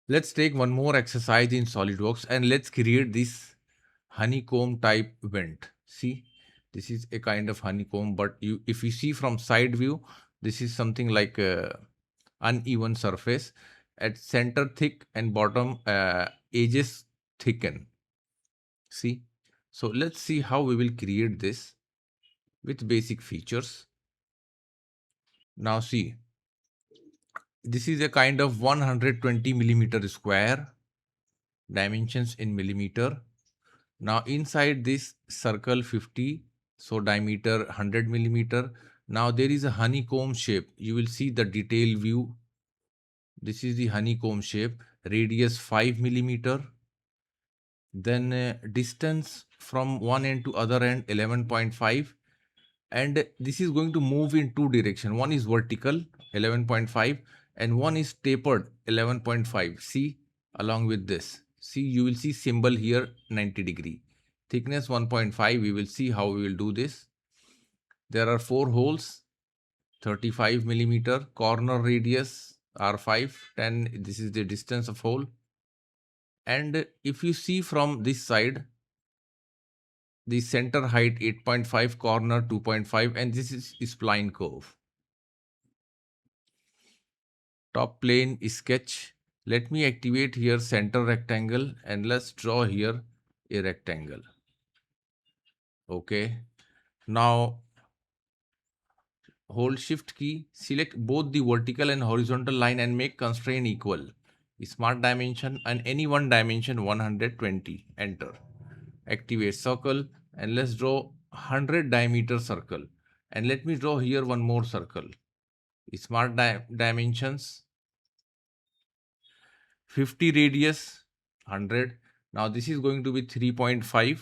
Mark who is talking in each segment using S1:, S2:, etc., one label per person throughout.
S1: Let's take one more exercise in SolidWorks and let's create this honeycomb type vent. See, this is a kind of honeycomb, but if you see from side view, this is something like a uneven surface at center thick and bottom edges thicken. See, so let's see how we will create this with basic features. Now see, this is a kind of 120 millimeter square, dimensions in millimeter. Now inside this circle 50, so diameter 100 millimeter. Now there is a honeycomb shape. You will see the detail view. This is the honeycomb shape, radius 5 millimeter. Then distance from one end to other end 11.5. And this is going to move in two directions. One is vertical 11.5 and one is tapered 11.5. See, along with this, see, you will see symbol here 90 degree. Thickness 1.5. We will see how we will do this. There are 4 holes, 35 millimeter, corner radius R5, 10. This is the distance of hole. And if you see from this side, the center height 8.5, corner 2.5, and this is spline curve. Top plane sketch. Let me activate here center rectangle and let's draw here a rectangle. Okay. Now hold shift key, select both the vertical and horizontal line and make constraint equal. Smart dimension and any one dimension 120. Enter. Activate circle and let's draw 100 diameter circle. And let me draw here one more circle. Smart dimensions 50 radius 100. Now this is going to be 3.5.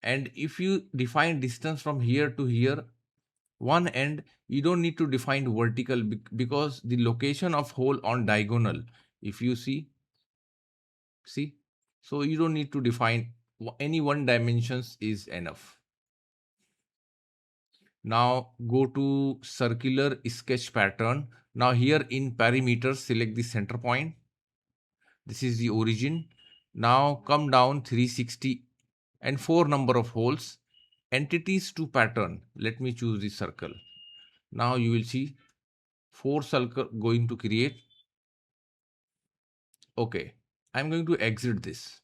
S1: And if you define distance from here to here, one end, you don't need to define vertical because the location of hole on diagonal, if you see, so you don't need to define any one dimensions is enough. Now go to circular sketch pattern. Now here in perimeter, select the center point. This is the origin. Now come down 360 and 4 number of holes. Entities to pattern. Let me choose the circle. Now you will see 4 circle going to create. Okay, I'm going to exit this.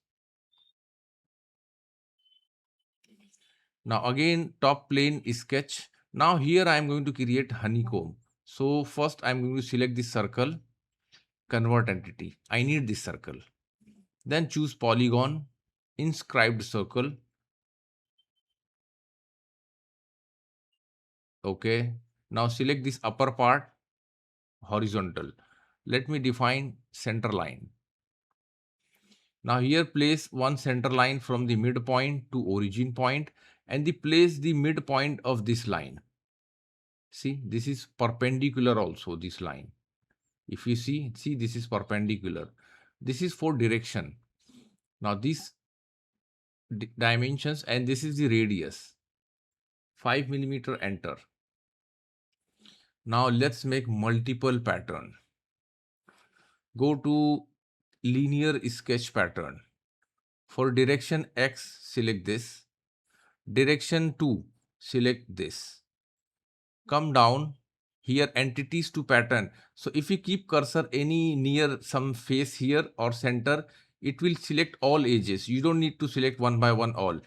S1: Now again top plane sketch. Now here I am going to create honeycomb. So first I'm going to select this circle, convert entity. I need this circle. Then choose polygon, inscribed circle. Okay. Now select this upper part, horizontal. Let me define center line. Now here place one center line from the midpoint to origin point and place the midpoint of this line. See, this is perpendicular also, this line. If you see this is perpendicular. This is for direction. Now these dimensions and this is the radius. 5 millimeter, enter. Now let's make multiple pattern. Go to linear sketch pattern. For direction X, select this. Direction 2, select this. Come down here, entities to pattern. So if you keep cursor any near some face here or center, it will select all edges. You don't need to select one by one all.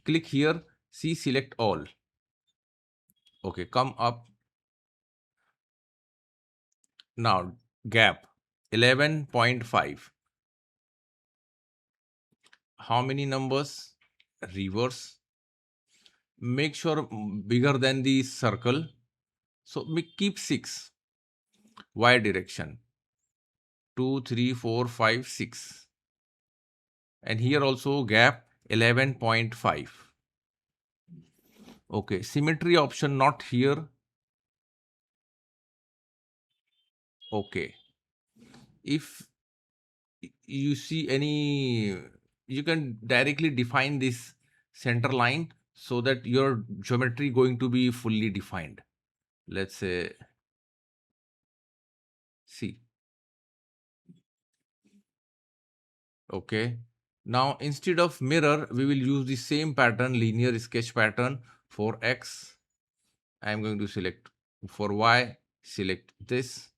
S1: Click here, see, select all. Okay, come up. Now gap 11.5. How many numbers? Reverse. Make sure bigger than the circle. So keep 6. Y direction. 2, 3, 4, 5, 6. And here also gap 11.5. Okay, symmetry option not here. Okay. If you see any, you can directly define this center line so that your geometry going to be fully defined. Let's say, see. Okay. Now instead of mirror, we will use the same pattern, linear sketch pattern for X. I am going to select for Y, select this,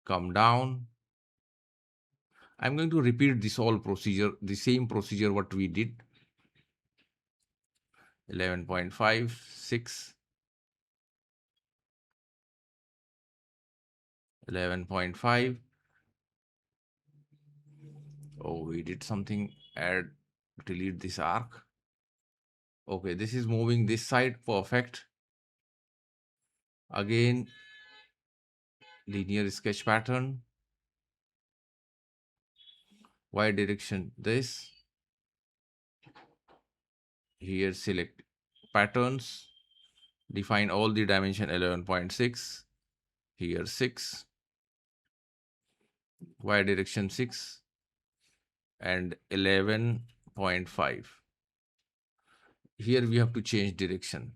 S1: come down. I'm going to repeat this all procedure, the same procedure what we did. 11.5, 6, 11.5. Oh, we did something, add, delete this arc. Okay, this is moving this side, perfect. Again, linear sketch pattern, Y direction this. Here select patterns, define all the dimension 11.6, here 6, Y direction 6 and 11.5. Here we have to change direction.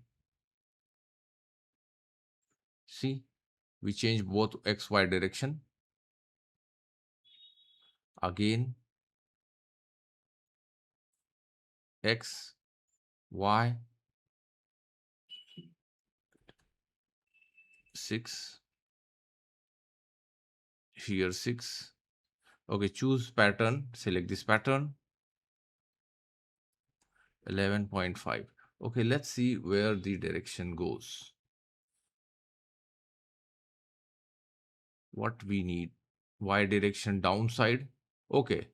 S1: See, we change both X, Y direction. Again, X, Y, 6, here 6. Okay, choose pattern, select this pattern, 11.5. Okay, let's see where the direction goes. What we need, Y direction downside. Okay,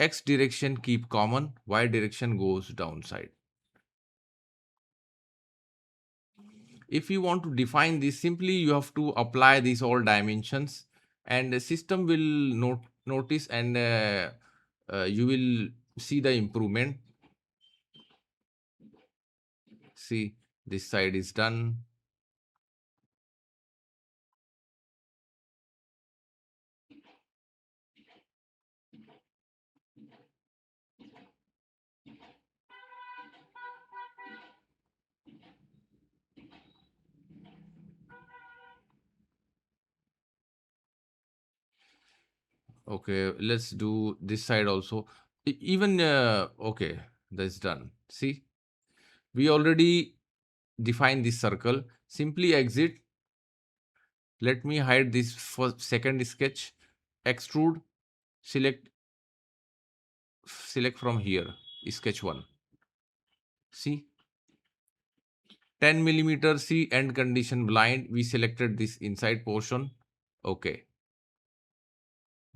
S1: X direction keep common, Y direction goes downside. If you want to define this, simply you have to apply these all dimensions and the system will notice and you will see the improvement. See, this side is done. Okay, let's do this side also. Even, okay, that's done. See, we already defined this circle. Simply exit. Let me hide this first, second sketch. Extrude. Select from here, sketch 1. See, 10 millimeter, see end condition blind. We selected this inside portion. Okay.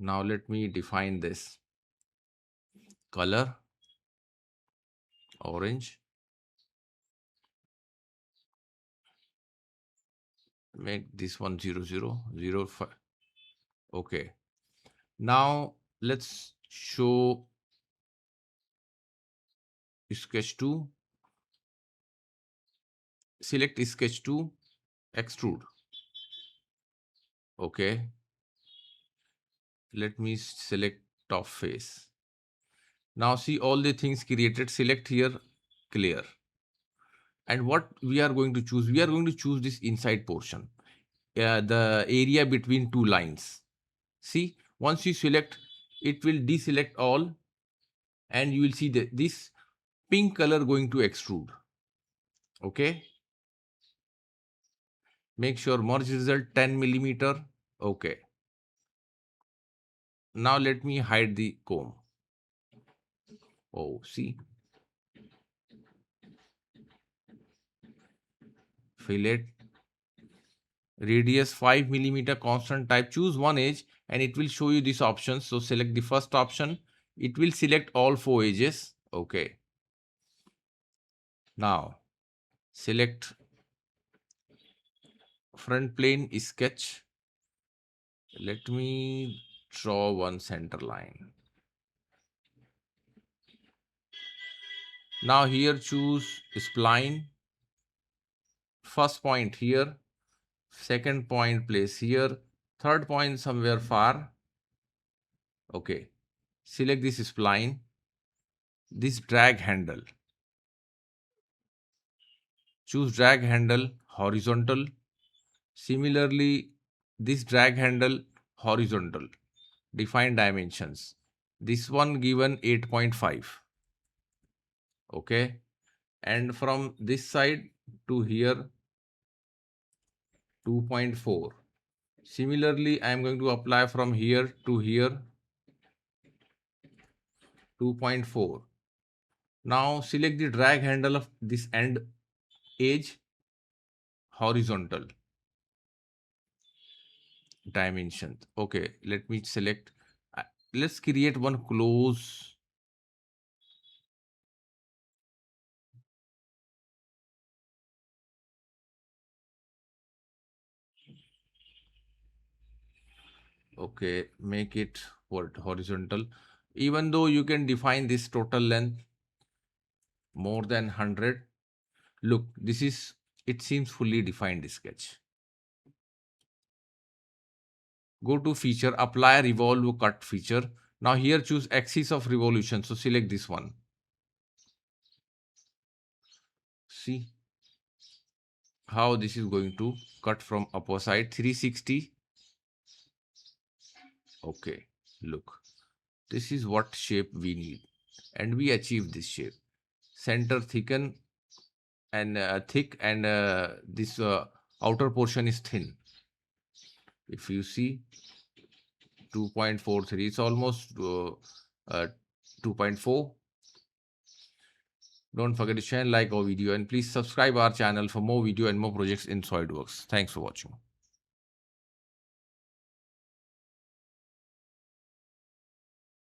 S1: Now let me define this. Color, orange. Make this one 0, 0, 0, 5. Okay. Now let's show sketch 2. Select sketch 2, extrude. Okay. Let me select top face. Now see all the things created. Select here, clear. And what we are going to choose? We are going to choose this inside portion, the area between two lines. See, once you select, it will deselect all and you will see this pink color going to extrude. Okay. Make sure merge result 10 millimeter. Okay. Now let me hide the comb. Oh, see. Fillet. Radius 5 millimeter, constant type. Choose one edge and it will show you these options. So select the first option. It will select all 4 edges. Okay. Now select front plane sketch. Let me draw one center line. Now here choose spline. First point here, second point place here, third point somewhere far. Okay. Select this spline, this drag handle. Choose drag handle horizontal. Similarly, this drag handle horizontal. Define dimensions This one given 8.5. Okay. And from this side to here 2.4. Similarly, I am going to apply from here to here 2.4. Now select the drag handle of this end edge, horizontal dimension. Okay, let me select. Let's create one close. Okay, make it horizontal. Even though you can define this total length more than 100. Look, this is, it seems fully defined sketch. Go to feature, apply revolve cut feature. Now here choose axis of revolution. So select this one. See how this is going to cut from upper side 360. Okay, look, this is what shape we need, and we achieve this shape. Center thicken and thick, and this outer portion is thin. If you see 2.43, it's almost 2.4. Don't forget to share and like our video, and please subscribe our channel for more video and more projects in SolidWorks. Thanks for watching.